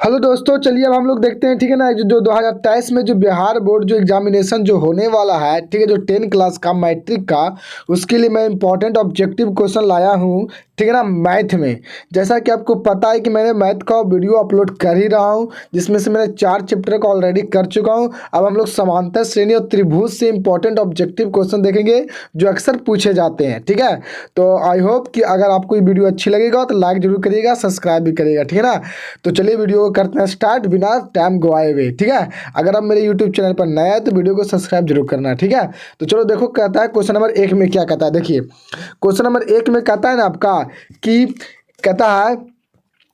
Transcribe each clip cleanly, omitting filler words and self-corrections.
Hello दोस्तों, चलिए अब हम लोग देखते हैं। ठीक है ना, जो 2023 में जो बिहार बोर्ड जो एग्जामिनेशन जो होने वाला है, ठीक है, जो 10 क्लास का मैट्रिक का, उसके लिए मैं इंपॉर्टेंट ऑब्जेक्टिव क्वेश्चन लाया हूँ। ठीक है ना, मैथ में। जैसा कि आपको पता है कि मैंने मैथ का वीडियो अपलोड कर ही रहा हूँ, जिसमें से मैंने 4 चैप्टर को ऑलरेडी कर चुका हूँ। अब हम लोग समांतर श्रेणी और त्रिभुज से इंपॉर्टेंट ऑब्जेक्टिव क्वेश्चन देखेंगे जो अक्सर पूछे जाते हैं। ठीक है, तो आई होप कि अगर आपको ये वीडियो अच्छी लगेगा तो लाइक जरूर करिएगा, सब्सक्राइब भी करिएगा। ठीक है ना, तो चलिए वीडियो को करते हैं स्टार्ट बिना टाइम गवाए हुए। ठीक है, अगर आप मेरे यूट्यूब चैनल पर नया है तो वीडियो को सब्सक्राइब जरूर करना है। ठीक है, तो चलो देखो कहता है क्वेश्चन नंबर 1 में क्या कहता है। देखिए क्वेश्चन नंबर 1 में कहता है ना आपका कि कहता है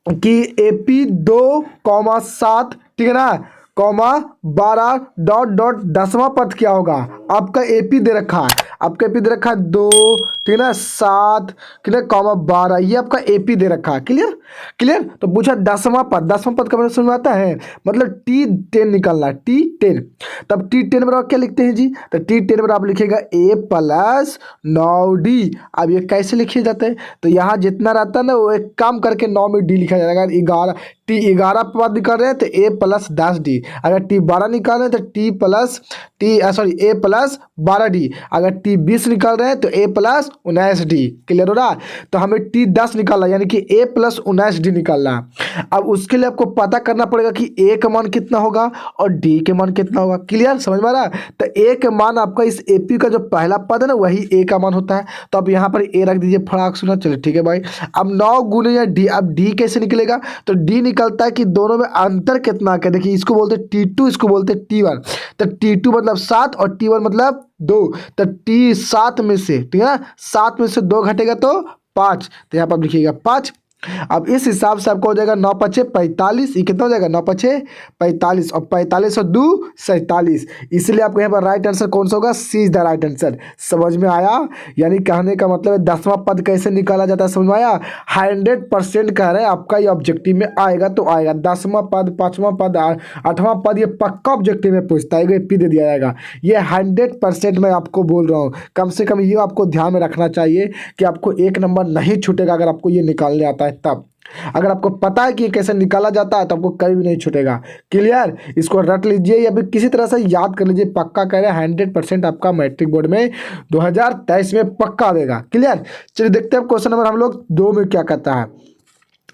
कि AP 2,7, ठीक है ना, कॉमा 12 डॉट डॉट 10वां पद क्या होगा। आपका AP दे रखा है, आपका AP दे रखा है 2, ठीक है ना, 7, ठीक है, कॉमा 12, ये आपका AP दे रखा है। Clear clear. तो पूछा 10वां पद, 10वां पद का मतलब समझ में आता है, मतलब T10 निकालना है, T10। तब T10 बराबर क्या लिखते हैं जी, तो T10 बराबर आप लिखेगा A प्लस 9D। अब ये कैसे लिखे जाते हैं, तो यहाँ जितना रहता है ना वो एक काम करके 9 में D लिखा जाएगा। 11 T11 पद निकाल रहे हैं तो A प्लस 10D, अगर T12 निकाल रहे हैं तो A प्लस 12D, अगर T20 निकाल रहे हैं तो A प्लस 19D। क्लियर हो रहा है, तो हमें T10 निकालना यानी कि A प्लस 19D निकालना है। अब उसके लिए आपको पता करना पड़ेगा कि A का मान कितना होगा और D के मान कितना होगा। क्लियर, समझ में आ रहा है। तो A का मान आपका इस AP का जो पहला पद है ना वही A का मान होता है, तो अब यहाँ पर A रख दीजिए, फटाक सुना। चलिए ठीक है भाई, अब 9 गुने या D, अब D कैसे निकलेगा, तो D निकलता है कि दोनों में अंतर कितना है। देखिए इसको बोलते हैं T2, इसको बोलते हैं T1। तो T2 मतलब 7 और T1 मतलब 2। तो T7 में से, ठीक है ना, 7 में से 2 घटेगा तो 5, तो यहाँ पर लिखिएगा 5। अब इस हिसाब से आपको हो जाएगा 9 पचे 45, ये कितना हो जाएगा 9 पचे 45 और 45 और 2 47। इसलिए आपको यहाँ पर राइट आंसर कौन सा होगा, सी इज द राइट आंसर। समझ में आया, यानी कहने का मतलब है 10वां पद कैसे निकाला जाता है, समझ में आया। 100% कह रहे हैं आपका ये ऑब्जेक्टिव में आएगा तो आएगा। 10वां पद, 5वां पद, 8वां पद, ये पक्का ऑब्जेक्टिव में पूछता है, पी दे दिया जाएगा। ये 100% मैं आपको बोल रहा हूँ। कम से कम ये आपको ध्यान में रखना चाहिए कि आपको 1 नंबर नहीं छूटेगा अगर आपको ये निकालने आता है तब। अगर आपको पता है कि ये कैसे निकाला जाता है तो आपको कभी भी नहीं छूटेगा। क्लियर, इसको रट लीजिए या फिर किसी तरह से याद कर लीजिए। पक्का कह रहे हैं 100% आपका मैट्रिक बोर्ड में 2023 में पक्का देगा। क्लियर, चलिए देखते हैं क्वेश्चन नंबर हम लोग 2 में क्या कहता है।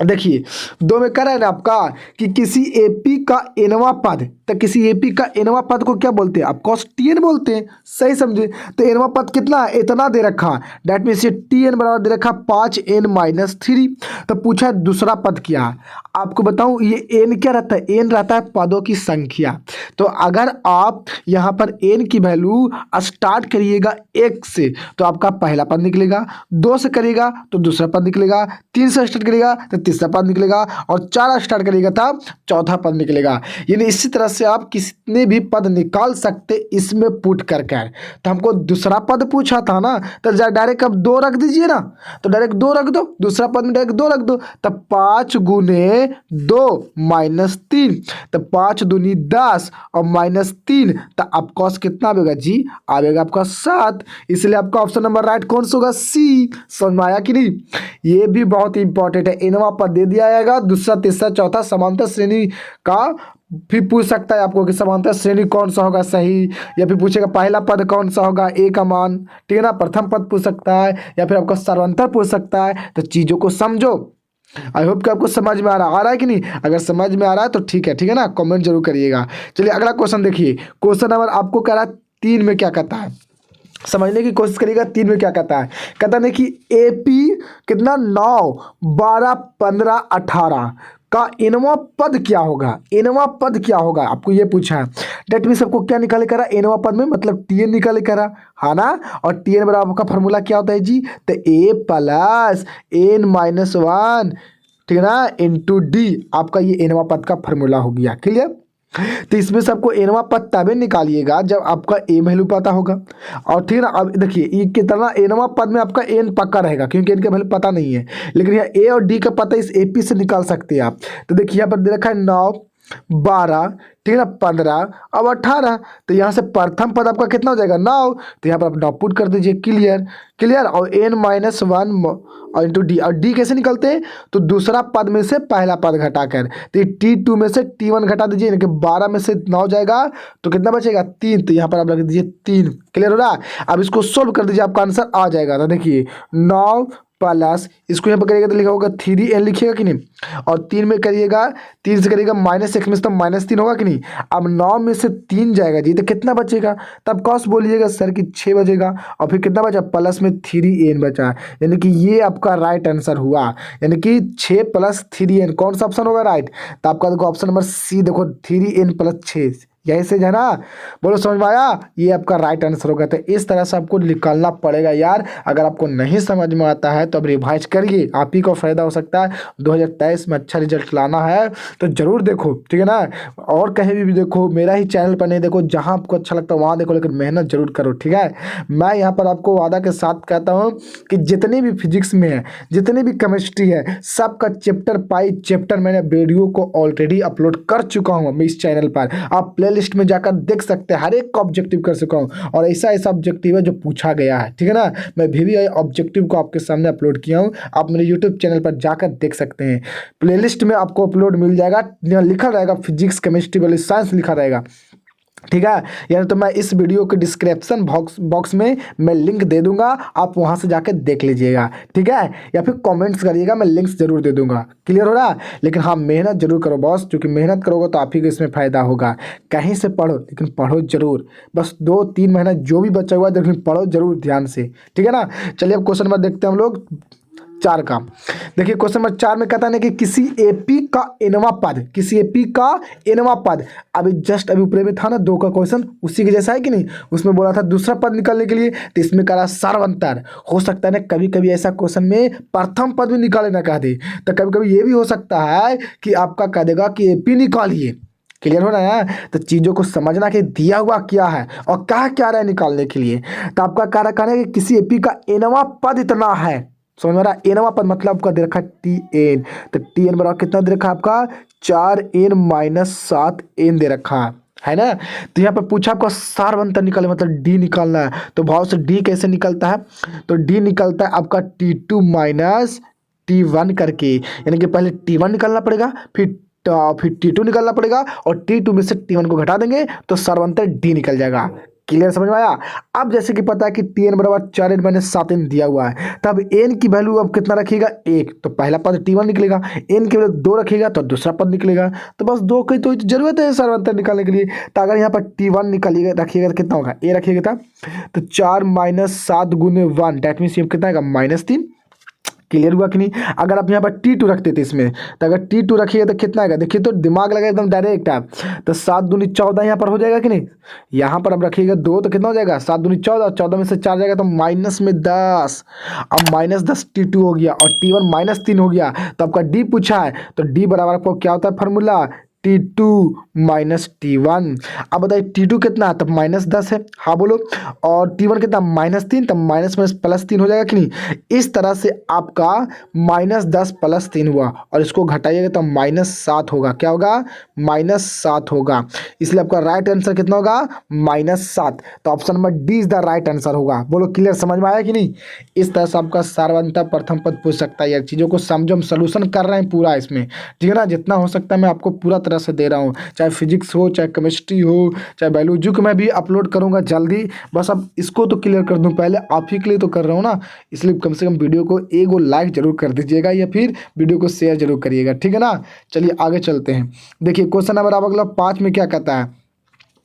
देखिए 2 में कह रहा है ना आपका कि किसी AP का nवां पद, तो किसी AP का nवां पद को क्या बोलते हैं, ऑफकोर्स TN बोलते हैं। सही समझे, तो nवां पद कितना है, इतना दे रखा, डेट मीन्स ये TN बराबर दे रखा 5n-3। तो पूछा दूसरा पद क्या है। आपको बताऊं ये n क्या रहता है, n रहता है पदों की संख्या। तो अगर आप यहाँ पर n की वैल्यू स्टार्ट करिएगा 1 से तो आपका पहला पद निकलेगा, 2 से करिएगा तो दूसरा पद निकलेगा, 3 से स्टार्ट करिएगा तो तीसरा पद निकलेगा, और 4 स्टार्ट करिएगा था चौथा पद निकलेगा। यानी इसी तरह से आप कितने भी पद निकाल सकते इसमें पुट कर कर। तो हमको दूसरा पद पूछा था ना, तो डायरेक्ट अब 2 रख दीजिए ना, तो डायरेक्ट 2 रख दो, दूसरा पद में डायरेक्ट 2 रख दो। तब 5 गुने 2 -3, तो 5 दूनी 10 और -3, तो आपका कितना आएगा जी, आएगा आपका 7। इसलिए आपका ऑप्शन नंबर राइट कौन सा होगा, सी। समझ में आया कि नहीं। ये भी बहुत इंपॉर्टेंट है, इनवा पद दे दिया जाएगा, दूसरा तीसरा चौथा समांतर श्रेणी का फिर पूछ सकता है आपको कि समांतर श्रेणी कौन सा होगा सही, या फिर पूछेगा पहला पद कौन सा होगा, A का मान, ठीक है ना, प्रथम पद पूछ सकता है, या फिर आपका सर्वांतर पूछ सकता है। तो चीज़ों को समझो। आई होप कि आपको समझ में आ रहा है कि नहीं। अगर समझ में आ रहा है तो ठीक है ना, कमेंट जरूर करिएगा। चलिए अगला क्वेश्चन देखिए, क्वेश्चन नंबर आपको कह रहा है 3 में क्या कहता है, समझने की कोशिश करिएगा। 3 में क्या कहता है, कहता है कि AP कितना 9, 12, 15, 18 का इनवा पद क्या होगा। इनवा पद क्या होगा आपको ये पूछा है। डेट मीन्स आपको क्या निकाले करा, इनवा पद में मतलब TN निकाले करा, हाँ ना। और TN बराबर आपका फॉर्मूला क्या होता है जी, तो A प्लस n-1, ठीक है ना, इंटू D। आपका ये इनवा पद का फॉर्मूला हो गया। क्लियर, तो इसमें से आपको एनवा पद तभी निकालिएगा जब आपका ए वैल्यू पता होगा। और ठीक है ना, अब देखिए ई कितना एनवा पद में आपका एन पक्का रहेगा क्योंकि एन का वैल्यू पता नहीं है, लेकिन यहाँ ए और डी का पता इस AP से निकाल सकते हैं आप। तो देखिए यहाँ पर दे रखा है 9, 12, ठीक है ना, 15, अब 18। तो यहाँ से प्रथम पद आपका कितना हो जाएगा 9। तो यहाँ पर आप डॉट पुट कर दीजिए, क्लियर। क्लियर। और n-1 और इंटू डी, और डी कैसे निकलते हैं, तो दूसरा पद में से पहला पद घटाकर। तो ये T2 में से T1 घटा दीजिए, यानी कि 12 में से 9 जाएगा तो कितना बचेगा 3। तो यहाँ पर आप रख दीजिए 3। क्लियर हो रहा है। अब इसको सोल्व कर दीजिए, आपका आंसर आ जाएगा। तो देखिए 9 प्लस, इसको यहाँ पर करिएगा तो लिखा होगा 3n, लिखिएगा कि नहीं, और 3 में करिएगा, 3 से करिएगा -1 में, तो -3 होगा कि नहीं। अब 9 में से 3 जाएगा जी, तो कितना बचेगा, तब कॉस बोलिएगा सर कि 6 बचेगा। और फिर कितना बचा, प्लस में 3n बचा, यानी कि ये आपका राइट आंसर हुआ। यानी कि 6 + 3n, कौन सा ऑप्शन होगा राइट, तो आपका देखो ऑप्शन नंबर सी, देखो 3n + 6, यही से है ना। बोलो समझ में आया, ये आपका राइट आंसर होगा। तो इस तरह से आपको निकालना पड़ेगा यार। अगर आपको नहीं समझ में आता है तो अब रिवाइज करिए, आप ही को फायदा हो सकता है। 2023 में अच्छा रिजल्ट लाना है तो जरूर देखो, ठीक है ना। और कहीं भी देखो, मेरा ही चैनल पर नहीं देखो, जहां आपको अच्छा लगता है वहां देखो, लेकिन मेहनत जरूर करो, ठीक है। मैं यहाँ पर आपको वादा के साथ कहता हूँ कि जितनी भी फिजिक्स में है, जितनी भी केमिस्ट्री है, सबका चैप्टर बाई चैप्टर मैंने वीडियो को ऑलरेडी अपलोड कर चुका हूँ इस चैनल पर। आप लिस्ट में जाकर देख सकते हैं, हर एक का ऑब्जेक्टिव कर चुका हूँ, और ऐसा ऐसा ऑब्जेक्टिव है जो पूछा गया है, ठीक है ना। मैं भी ऑब्जेक्टिव को आपके सामने अपलोड किया हूँ, आप मेरे यूट्यूब चैनल पर जाकर देख सकते हैं। प्लेलिस्ट में आपको अपलोड मिल जाएगा, लिखा रहेगा फिजिक्स केमिस्ट्री वाली साइंस लिखा रहेगा, ठीक है। यानी तो मैं इस वीडियो के डिस्क्रिप्शन बॉक्स में मैं लिंक दे दूंगा, आप वहां से जाकर देख लीजिएगा, ठीक है। या फिर कमेंट्स करिएगा, मैं लिंक्स जरूर दे दूंगा। क्लियर हो रहा है। लेकिन हाँ, मेहनत जरूर करो बॉस, क्योंकि मेहनत करोगे तो आप ही को इसमें फायदा होगा। कहीं से पढ़ो, लेकिन पढ़ो जरूर। बस 2-3 महीना जो भी बचा हुआ है, लेकिन पढ़ो जरूर ध्यान से, ठीक है ना। चलिए अब क्वेश्चन नंबर देखते हैं हम लोग 4 का। देखिए क्वेश्चन नंबर 4 में कहता है ना कि किसी एपी का एनवा पद, किसी एपी का एनवा पद, अभी जस्ट अभी ऊपर में था ना 2 का क्वेश्चन, उसी के जैसा है कि नहीं। उसमें बोला था दूसरा पद निकालने के लिए, तो इसमें कह रहा सर्वांतर। हो सकता है ना कभी कभी ऐसा क्वेश्चन में प्रथम पद भी निकाले ना कह दे, तो कभी कभी ये भी हो सकता है कि आपका कह देगा कि एपी निकालिए। क्लियर हो रहा है। तो चीज़ों को समझना कि दिया हुआ क्या है और कहा क्या रहा है निकालने के लिए। तो आपका कार्य कहना है कि किसी एपी का एनवा पद इतना है, समझ में आ रहा है। एनवा पद मतलब आपका दे रखा है Tn, तो Tn बराबर कितना दे रखा है आपका 4n - 7n दे रखा है ना। तो यहाँ पर पूछा आपका सारवंतर निकाले, मतलब डी निकालना है। तो भाव से डी कैसे निकलता है, तो डी निकलता है आपका T2 - T1 करके, यानी कि पहले T1 निकालना पड़ेगा, फिर T2 निकालना पड़ेगा, और T2 में से T1 को घटा देंगे तो सर्वांतर डी निकल जाएगा। क्लियर समझ में आया। अब जैसे कि पता है कि Tn बराबर 4n - 7n दिया हुआ है, तब n की वैल्यू अब कितना रखिएगा 1, तो पहला पद T1 निकलेगा। n की वैल्यू 2 रखिएगा तो दूसरा पद निकलेगा। तो बस 2 की तो जरूरत है सर्वांतर निकालने के लिए। तो अगर यहाँ पर T1 निकालिएगा रखिएगा तो कितना होगा, a रखिएगा था तो 4 - 7 × 1, डेट मीन्स ये कितना आएगा -3। क्लियर हुआ कि नहीं। अगर आप यहाँ पर T2 रखते थे इसमें, तो अगर T2 रखिएगा तो कितना आएगा, देखिए तो दिमाग लगा एकदम डायरेक्ट आप, तो 7 दूनी 14 यहाँ पर हो जाएगा कि नहीं। यहाँ पर आप रखिएगा 2 तो कितना हो जाएगा 7 दूनी 14, 14 में से 4 जाएगा तो -10। अब -10 T2 हो गया, और T1 -3 हो गया। तो आपका D पूछा है, तो D बराबर आपको क्या होता है फार्मूला, T2 - T1। अब बताइए T2 कितना है, तब -10 है, हाँ बोलो। और T1 कितना -3, तब -+3 हो जाएगा कि नहीं। इस तरह से आपका -10 + 3 हुआ, और इसको घटाइएगा तो -7 होगा। क्या होगा, -7 होगा। इसलिए आपका राइट आंसर कितना होगा, -7। तो option number D is the right answer होगा। बोलो क्लियर समझ में आया कि नहीं। इस तरह से आपका सारवंतर प्रथम पद पूछ सकता है। यार चीज़ों को समझो, हम सोल्यूशन कर रहे हैं पूरा इसमें, ठीक है ना। जितना हो सकता है मैं आपको पूरा तरह से दे रहा हूँ, चाहे फिजिक्स हो, चाहे केमिस्ट्री हो, चाहे बायोलॉजी को मैं भी अपलोड करूँगा जल्दी। बस अब इसको तो क्लियर कर दूँ, पहले आप ही के लिए तो कर रहा हूँ ना, इसलिए कम से कम वीडियो को एक लाइक जरूर कर दीजिएगा, या फिर वीडियो को शेयर जरूर करिएगा, ठीक है ना। चलिए आगे चलते हैं। देखिए क्वेश्चन नंबर अब अगला 5 में क्या कहता है।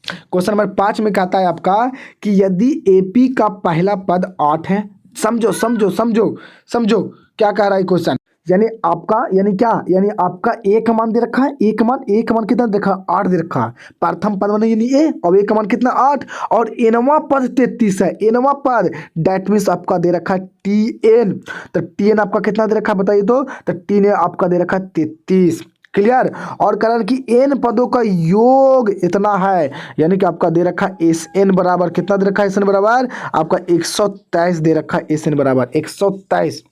क्वेश्चन नंबर 5 में कहता है आपका कि यदि एपी का पहला पद 8 है, समझो समझो समझो समझो क्या कह रहा है क्वेश्चन। यानी आपका, यानी क्या, यानी आपका ए का मान दे रखा है, ए का मान कितना दे रखा है 8 दे रखा है। प्रथम पद माने यानी ए, और ए का मान कितना 8, और एनवा पद 33 है। एनवा पद डेट मीन्स आपका दे रखा है Tn, तो Tn आपका कितना दे रखा है बताइए तो Tn आपका दे रखा है 33। क्लियर। और कारण कि n पदों का योग इतना है, यानी कि आपका दे रखा है Sn बराबर कितना दे रखा है, Sn बराबर आपका 123 दे रखा है, Sn बराबर 123।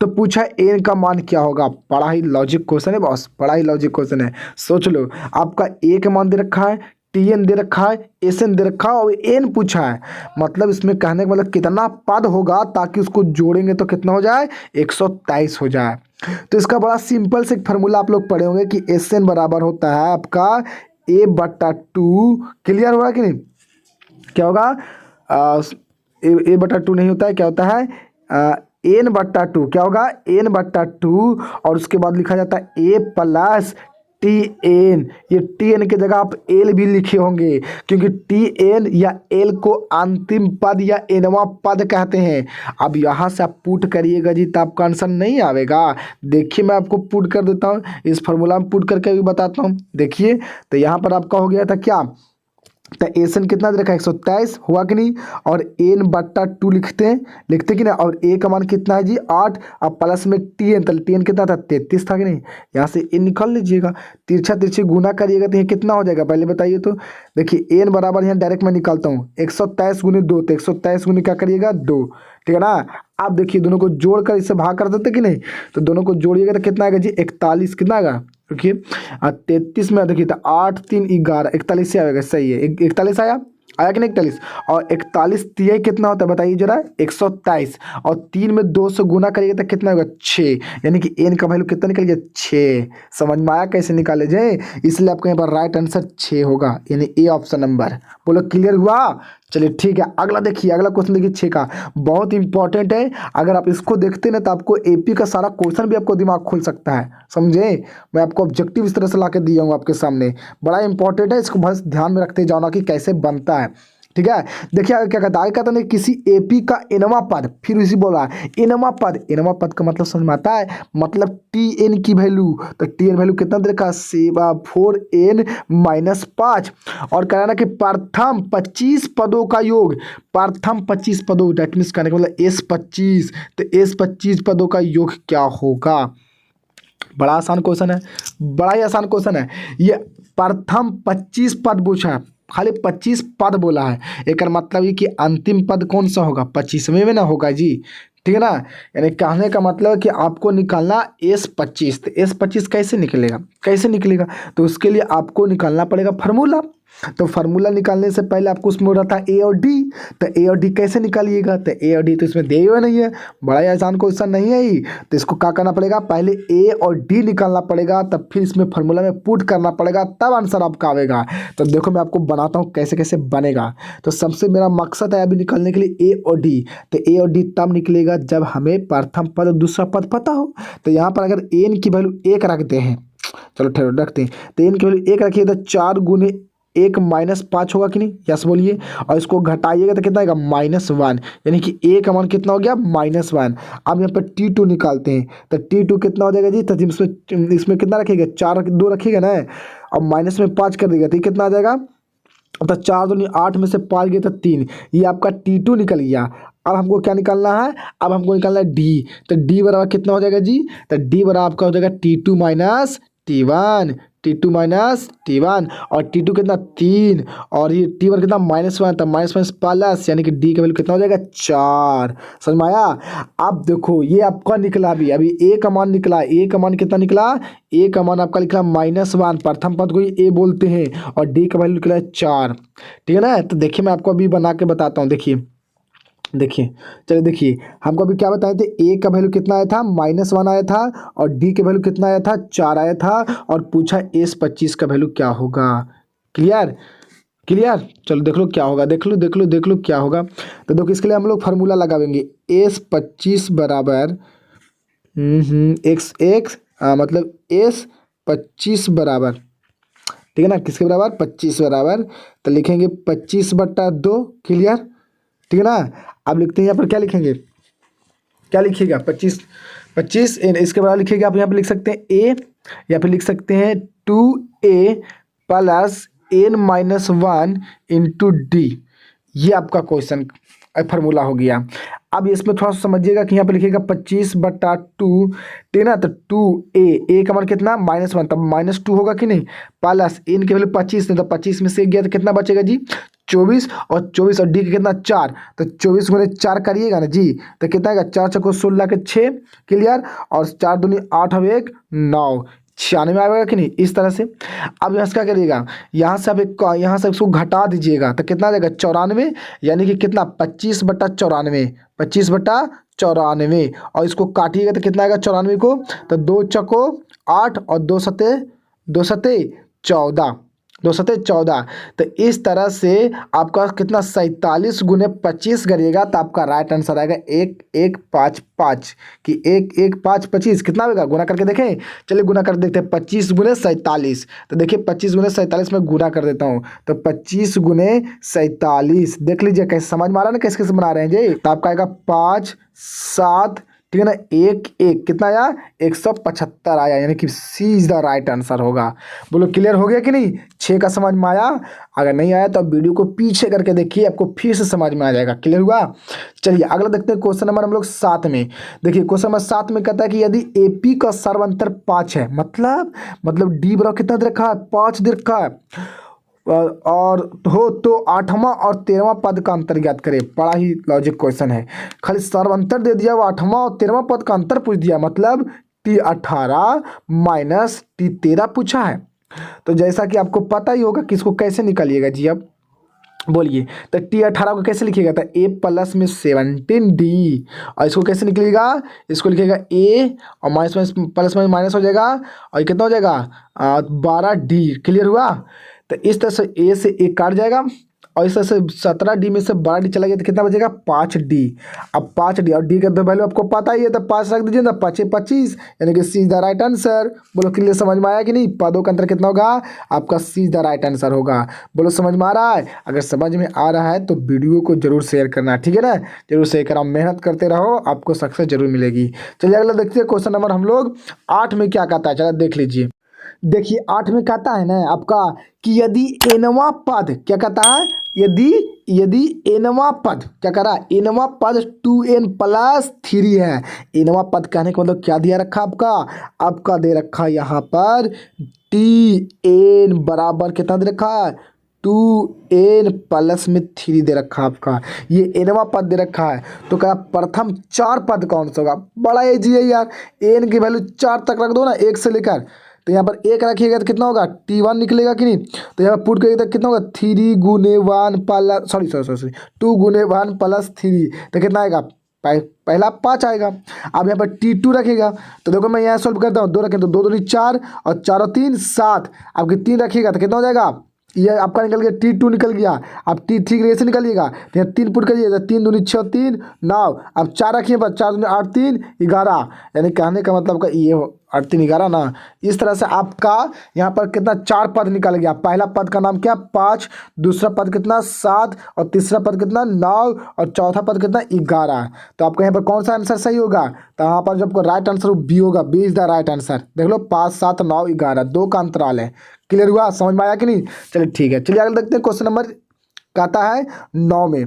तो पूछा एन का मान क्या होगा। बड़ा ही लॉजिक क्वेश्चन है बॉस, बड़ा ही लॉजिक क्वेश्चन है। सोच लो, आपका ए का मान दे रखा है, टी एन दे रखा है, एस एन दे रखा है और एन पूछा है। मतलब इसमें कहने का मतलब कितना पद होगा, ताकि उसको जोड़ेंगे तो कितना हो जाए, 123 हो जाए। तो इसका बड़ा सिंपल से एक फार्मूला आप लोग पढ़े होंगे कि एस एन बराबर होता है आपका A/2। क्लियर होगा कि नहीं? क्या होगा, A/2 नहीं होता है, क्या होता है, N/2। क्या होगा, N/2। और उसके बाद लिखा जाता है A प्लस टी एन। ये टी एन की जगह आप एल भी लिखे होंगे, क्योंकि टी एन या एल को अंतिम पद या एनवा पद कहते हैं। अब यहाँ से आप पुट करिएगा जी, तो आपका आंसर नहीं आवेगा। देखिए मैं आपको पुट कर देता हूँ, इस फॉर्मूला में पुट करके भी बताता हूँ। देखिए, तो यहाँ पर आपका हो गया था क्या, तो एस एन कितना दे रखा है, 123 हुआ कि नहीं। और N/2 लिखते कि ना। और ए का मान कितना है जी, 8। अब प्लस में टी एन, तो टी एन कितना था, 33 था कि नहीं। यहाँ से एन निकाल लीजिएगा, तिरछा तिरछी गुना करिएगा तो ये कितना हो जाएगा, पहले बताइए तो। देखिए एन बराबर यहाँ डायरेक्ट मैं निकालता हूँ, 123 गुने 2, तो 123 गुने क्या करिएगा, 2। ठीक है ना। आप देखिए दोनों को जोड़कर इससे भाग कर देते कि नहीं, तो दोनों को जोड़िएगा तो कितना आएगा जी, 41। कितना आएगा, देखिए 33 में देखिए, तो 8 3 11, 41 से आएगा। सही है, 41 आया, आया कि नहीं 41। और 41 तिहाई कितना होता है बताइए जरा, 123। और 3 में 2 से गुना करिएगा तो कितना होगा, 6। यानी कि एन का वैल्यू कितना निकल गया, 6। समझ में आया कैसे निकाले जाए। इसलिए आपको यहाँ पर राइट आंसर 6 होगा, यानी ए ऑप्शन नंबर। बोलो क्लियर हुआ। चलिए ठीक है, अगला देखिए, अगला क्वेश्चन देखिए 6 का, बहुत इंपॉर्टेंट है। अगर आप इसको देखते ना तो आपको एपी का सारा क्वेश्चन भी आपको दिमाग खुल सकता है, समझे। मैं आपको ऑब्जेक्टिव इस तरह से ला के दिया हूँ आपके सामने, बड़ा इंपॉर्टेंट है। इसको बस ध्यान में रखते जाना कि कैसे बनता है। ठीक है, देखिए आगे क्या कहता है, आगे कहता है किसी एपी का इनवा पद, फिर इसी बोला है इनवा पद। इनवा पद का मतलब समझ में आता है, मतलब टी एन की वैल्यू। तो टी एन वैल्यू कितना दे रखा, 4n-5। और कह रहा है ना कि प्रथम 25 पदों का योग, प्रथम 25 पदों, डेट मीन्स कहने का मतलब S25। तो S25 पदों का योग क्या होगा। बड़ा आसान क्वेश्चन है, बड़ा ही आसान क्वेश्चन है ये। प्रथम 25 पद पूछा है, खाली 25 पद बोला है। एक मतलब ये कि अंतिम पद कौन सा होगा, 25वें में ना होगा जी। ठीक है ना। यानी कहने का मतलब है कि आपको निकालना S25। तो S25 कैसे निकलेगा, कैसे निकलेगा, तो उसके लिए आपको निकालना पड़ेगा फार्मूला। तो फार्मूला निकालने से पहले आपको उसमें रहा था ए और डी। तो ए और डी कैसे निकालिएगा, तो ए और डी तो इसमें दिए हुए नहीं है, बड़ा ही आसान क्वेश्चन नहीं है ही। तो इसको क्या करना पड़ेगा, पहले ए और डी निकालना पड़ेगा, तब फिर इसमें फार्मूला में पुट करना पड़ेगा, तब आंसर आपका आएगा। तो देखो मैं आपको बनाता हूँ कैसे कैसे बनेगा। तो सबसे मेरा मकसद है अभी निकालने के लिए ए और डी। तो ए और डी तब निकलेगा जब हमें प्रथम पद और दूसरा पद पता हो। तो यहाँ पर अगर एन की वैल्यू 1 रखते हैं, चलो ठहरो रखते हैं, तो एन की वैल्यू 1 रखिए तो 4 गुने 1 -5 होगा कि नहीं, यस बोलिए। और इसको घटाइएगा तो कितना आएगा, -1। यानी कि ए का मान कितना हो गया, -1। अब यहाँ पर T2 निकालते हैं, तो T2 कितना हो जाएगा जी, तो इसमें कितना रखिएगा, 4 2 रखिएगा ना, और माइनस में 5 कर देगा तो ये कितना आ जाएगा, तो 4 दूनी 8 में से 5 गए तो 3। ये आपका T2 निकल गया। अब हमको क्या निकालना है, अब हमको निकालना है डी। तो डी बराबर कितना हो जाएगा जी, तो डी बराबर आपका हो जाएगा T2 minus T1, T2 minus T1। और T2 कितना, 3, और ये T1 कितना, -1। तब माइनस प्लस, यानी कि डी का वैल्यू कितना हो जाएगा, 4। समझ में आया। अब देखो ये आपका निकला, अभी ए का मान निकला। ए का मान कितना निकला, ए का मान आपका निकला -1, प्रथम पद को ही ए बोलते हैं, और डी का वैल्यू निकला 4। ठीक है ना। तो देखिए मैं आपको अभी बना के बताता हूँ। देखिए देखिए, चलिए देखिए, हमको अभी क्या बताए थे, ए का वैल्यू कितना आया था, -1 आया था, और डी के वैल्यू कितना आया था, 4 आया था, और पूछा S25 का वैल्यू क्या होगा। Clear, clear. चलो देख लो क्या होगा, देख लो क्या होगा। तो देखो इसके लिए हम लोग फार्मूला लगाएंगे, S25 बराबर x मतलब S25 बराबर, ठीक है ना, किसके बराबर, 25 बराबर। तो लिखेंगे 25/2। क्लियर, ठीक है ना। अब लिखते हैं यहाँ पर क्या लिखेंगे, क्या लिखिएगा, 25 इसके बराबर लिखिएगा। आप यहाँ पे लिख सकते हैं ए, या फिर लिख सकते हैं 2a plus n-1 into D. ये आपका क्वेश्चन फार्मूला हो गया। अब इसमें थोड़ा सा समझिएगा कि यहाँ पे लिखिएगा 25/2, ठीक है ना। तो 2a का मान कितना, -1, तब -2 होगा कि नहीं, प्लस n के वैल्यू 25 नहीं, तो 25 में से गया तो कितना बचेगा जी, 24 और 24 और डी का कितना 4, तो 24 गुने 4 करिएगा ना जी, तो कितना आएगा 4 चौको 16 के 6, क्लियर, और 4 दूनी 8 और 1 9, 96 आएगा कि नहीं, इस तरह से। अब यहाँ से क्या करिएगा, यहाँ से आप यहाँ से इसको घटा दीजिएगा तो कितना आ जाएगा 94, यानी कि कितना 25/94, 25/94, और इसको काटिएगा तो कितना आएगा 94 को, तो 2 चौको 8 और 2 सते 2 सते 14, 2 सते 14, तो इस तरह से आपका कितना 47 गुने 25 करिएगा तो आपका राइट आंसर आएगा 1155, कि 1155 कितना होगा, गुना करके देखें, चलिए गुना कर देखते हैं 25 गुने 47, तो देखिए 25 गुने 47 में गुना कर देता हूँ, तो 25 गुने 47 देख लीजिए कैसे समझ में आ रहा है ना, कैसे कैसे बना रहे हैं जी, तो आपका आएगा 5 7, ठीक है ना, 1 कितना आया 175 आया, यानी कि सी इज द राइट आंसर होगा। बोलो क्लियर हो गया कि नहीं, 6 का समझ में आया, अगर नहीं आया तो आप वीडियो को पीछे करके देखिए, आपको फिर से समझ में आ जाएगा। क्लियर हुआ, चलिए अगला देखते हैं क्वेश्चन नंबर हम लोग 7 में। देखिए क्वेश्चन नंबर 7 में कहता है कि यदि एपी का सर्वांतर 5 है, मतलब डी बराबर कितना दे रखा है 5 दे रखा है, और हो तो 8वां और 13वां पद का अंतर ज्ञात करें। बड़ा ही लॉजिक क्वेश्चन है, खाली सर्वांतर दे दिया, वो 8वां और 13वां पद का अंतर पूछ दिया, मतलब T18 माइनस T13 पूछा है। तो जैसा कि आपको पता ही होगा कि इसको कैसे निकालिएगा जी, अब बोलिए, तो T18 को कैसे लिखिएगा, तो A प्लस में 17D, और इसको कैसे निकलेगा, इसको लिखिएगा A और माइनस प्लस में माइनस हो जाएगा, और ये कितना हो जाएगा 12D। क्लियर हुआ, तो इस तरह से A से A काट जाएगा, और इस तरह से 17D में से 12D चला गया तो कितना बचेगा 5D। अब 5D और D का तो वैल्यू आपको पता ही है, तो 5 रख दीजिए ना, 5 25, यानी कि सी इज द राइट आंसर। बोलो क्लियर, समझ में आया कि नहीं, पदों का अंतर कितना होगा, आपका सी इज द राइट आंसर होगा। बोलो समझ में आ रहा है, अगर समझ में आ रहा है तो वीडियो को जरूर शेयर करना, ठीक है ना, जरूर शेयर करा, मेहनत करते रहो, आपको सक्सेस जरूर मिलेगी। चलिए अगला देखते हैं क्वेश्चन नंबर हम लोग 8 में क्या कहता है, चलो देख लीजिए। देखिए 8 में कहता है ना आपका कि यदि एनवा पद क्या कहता है, यदि एनवा पद क्या कह रहा है, एनवा पद 2n प्लस 3 है। एनवा पद कहने का मतलब क्या दिया रखा आपका दे रखा यहाँ पर tn बराबर कितना दे रखा है 2n प्लस में 3 दे रखा आपका, ये एनवा पद दे रखा है। तो क्या प्रथम 4 पद कौन सा होगा, बड़ा इजी है यार, एन की वैल्यू 4 तक रख दो ना, 1 से लेकर, तो यहाँ पर 1 रखिएगा तो कितना होगा T1 निकलेगा कि नहीं, तो यहाँ पर पुट करिएगा तो कितना होगा 3 गुने 1 प्लस सॉरी 2 गुने 1 प्लस 3, तो कितना आएगा पहला 5 आएगा। अब यहाँ पर T2 रखेगा, तो देखो मैं यहाँ सॉल्व करता हूँ, 2 रखें तो 2 दूनी 4 और 4 और 3 7, आपकी 3 रखिएगा तो कितना हो जाएगा, ये आपका निकल गया T2 निकल गया। अब T3 के ऐसे निकलिएगा, तो यहाँ 3 पुट करिएगा, 3 दूनी 6 3 9, अब 4 रखिए, 4 दूनी 8 3 11, यानी कहने का मतलब का ये 8 3 11 ना, इस तरह से आपका यहाँ पर कितना 4 पद निकल गया। पहला पद का नाम क्या 5, दूसरा पद कितना 7, और तीसरा पद कितना 9, और चौथा पद कितना 11। तो आपका यहाँ पर कौन सा आंसर सही होगा, तो यहाँ पर जब राइट आंसर बी होगा, B is the right answer. देख लो 5 7 9 11, 2 का अंतराल है। क्लियर हुआ, समझ में आया कि नहीं, चलिए ठीक है। चलिए आगे देखते हैं क्वेश्चन नंबर कहता है 9 में।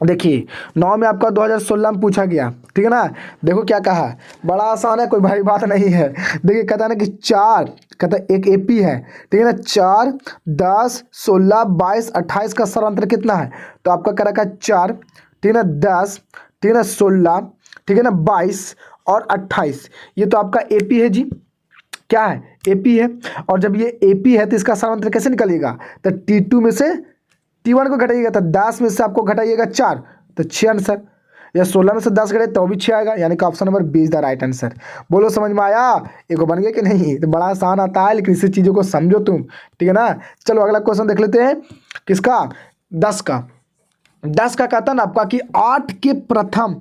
देखिए 9 में आपका 2016 में पूछा गया, ठीक है ना, देखो क्या कहा, बड़ा आसान है, कोई भारी बात नहीं है। देखिए कहता है ना कि 4, कहता है एक एपी है, ठीक है ना, 4 10 16 22 28 का सर्वांतर कितना है, तो आपका कह रखा है 4, ठीक है ना, 10, ठीक है ना, 16, ठीक है ना, 22 और 28, ये तो आपका एपी है जी, क्या है एपी है। और जब ये एपी है तो इसका सर्वांतर कैसे निकलेगा, तो T2 में से T1 को घटाइएगा, तो 10 में से आपको घटाइएगा 4, तो 6 आंसर, या 16 में से 10 घटे तो भी 6 आएगा, यानी कि option number B is the right answer. बोलो समझ में आया, एक बन गया कि नहीं, तो बड़ा आसान आता है, लेकिन इसी चीज़ों को समझो तुम, ठीक है ना। चलो अगला क्वेश्चन देख लेते हैं, किसका 10 का। 10 का कहता है ना आपका कि 8 के प्रथम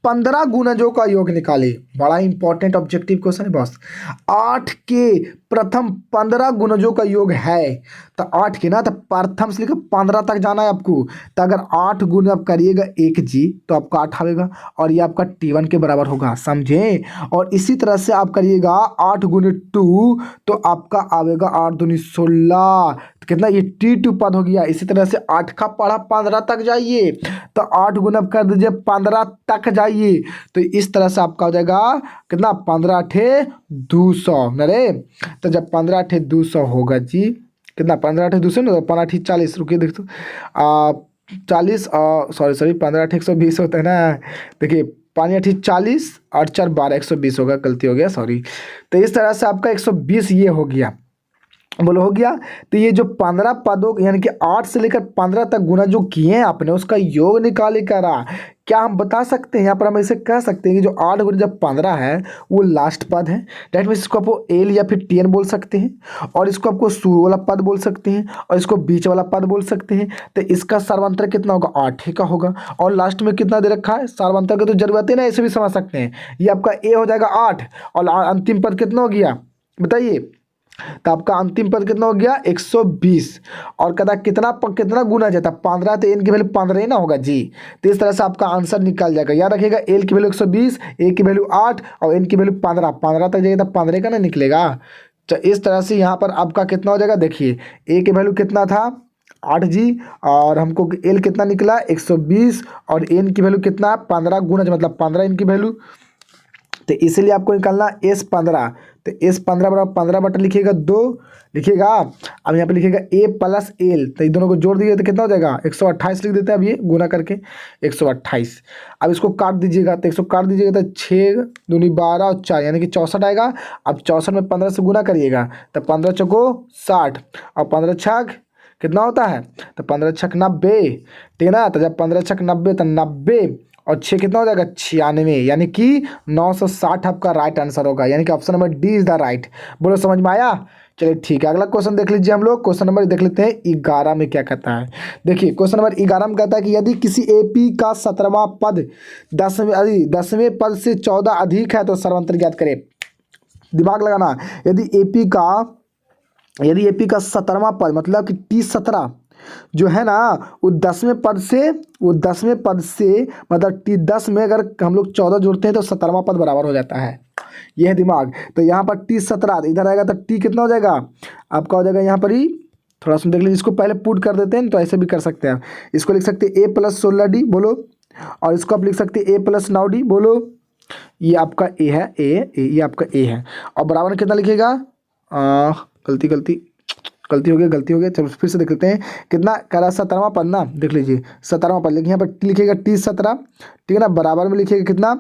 15 गुणजों का योग निकाले। बड़ा इंपॉर्टेंट ऑब्जेक्टिव क्वेश्चन है बॉस। 8 के प्रथम 15 गुणजों का योग है, तो 8 के ना, तो प्रथम से लेकर 15 तक जाना है आपको। तो अगर 8 गुण आप करिएगा 1 जी, तो आपका 8 आएगा, और ये आपका T1 के बराबर होगा, समझे। और इसी तरह से आप करिएगा 8 गुने 2, तो आपका आएगा 8 दूनी 16, तो कितना ये T2 पद हो गया। इसी तरह से 8 का पढ़ा 15 तक जाइए, तो 8 गुना कर दीजिए 15 तक जाइए, तो इस तरह से आपका हो जाएगा कितना 15 8 200 नरे। तो जब 15 8 200 होगा जी, कितना 15 दूसरे ना, 5 40, रुकिए देख तो 40, सॉरी 15 120 होता है ना। देखिए 5 40 और 4 12 120 होगा, गलती हो गया सॉरी। तो इस तरह से आपका 120 ये हो गया, बोलो हो गया। तो ये जो 15 पदों यानी कि 8 से लेकर 15 तक गुना जो किए हैं आपने, उसका योग निकाले करा। क्या हम बता सकते हैं यहाँ पर, हम इसे कह सकते हैं कि जो 8 गुना जब 15 है वो लास्ट पद है। डेट मीन्स इसको आपको एल या फिर टीएन बोल सकते हैं, और इसको आपको शुरू वाला पद बोल सकते हैं, और इसको बीच वाला पद बोल सकते हैं। तो इसका सर्वांतर कितना होगा, 8 ही का होगा। और लास्ट में कितना दे रखा है, सर्वांतर की तो जरूरत है ना, इसे भी समझ सकते हैं। ये आपका ए हो जाएगा 8, और अंतिम पद कितना हो गया बताइए। तो आपका अंतिम पद कितना हो गया 120। और कहता कितना गुना जाता 15, तो एन की वैल्यू 15 ही ना होगा जी। तो इस तरह से आपका आंसर निकल जाएगा। याद रखिएगा, एल की वैल्यू 120, ए की वैल्यू 8 और एन की वैल्यू 15 तक जाएगा तो 15 का ना निकलेगा। तो इस तरह से यहाँ पर आपका कितना हो जाएगा, देखिए ए की वैल्यू कितना था 8 जी, और हमको एल कितना निकला 120, और एन की वैल्यू कितना 15 गुना मतलब 15 इनकी वैल्यू। तो इसीलिए आपको निकालना S15। तो S15 बराबर 15 बटा लिखिएगा 2 लिखिएगा। अब यहाँ पे लिखिएगा A प्लस एल, तो इन दोनों को जोड़ दीजिए तो कितना हो जाएगा 128 लिख देते हैं। अब ये गुना करके 128। अब इसको काट दीजिएगा, तो 100 काट दीजिएगा तो 6 दूनी 12 और 4 यानी कि 64 आएगा। अब 64 में 15 से गुना करिएगा तो 15 चौको 60 और 15 छक कितना होता है, तो 15 छक 90, ठीक है ना। तो जब 15 छक 90 तो 90 और 6 कितना हो जाएगा 96, यानी कि 960 आपका राइट आंसर होगा, यानी कि option number D is the right. बोलो समझ में आया। चलिए ठीक है, अगला क्वेश्चन देख लीजिए हम लोग। क्वेश्चन नंबर देख लेते हैं 11 में क्या कहता है। देखिए क्वेश्चन नंबर 11 में कहता है कि यदि किसी एपी का 17वां पद 10वें पद से 14 अधिक है तो सर्वांतर ज्ञात करें। दिमाग लगाना, यदि एपी का 17वां पद मतलब कि T17 जो है ना, वो 10वें पद से मतलब T10 में अगर हम लोग 14 जोड़ते हैं तो 17वां पद बराबर हो जाता है। यह है दिमाग। तो यहाँ पर T17 इधर आएगा तो T कितना हो जाएगा आपका, हो जाएगा यहाँ पर ही थोड़ा सा देख लीजिए। इसको पहले पुट कर देते हैं, तो ऐसे भी कर सकते हैं। इसको लिख सकते हैं A प्लस 16D बोलो, और इसको आप लिख सकते हैं A प्लस 9D बोलो। ये आपका A है, ये आपका A है। और बराबर में कितना लिखिएगा, गलती हो गई। चलो फिर से देख लेते हैं कितना कह रहा 17वां पद ना, देख लीजिए 17वां पद लिखिए। यहाँ पर लिखिएगा T17, ठीक है ना। बराबर में लिखिएगा कितना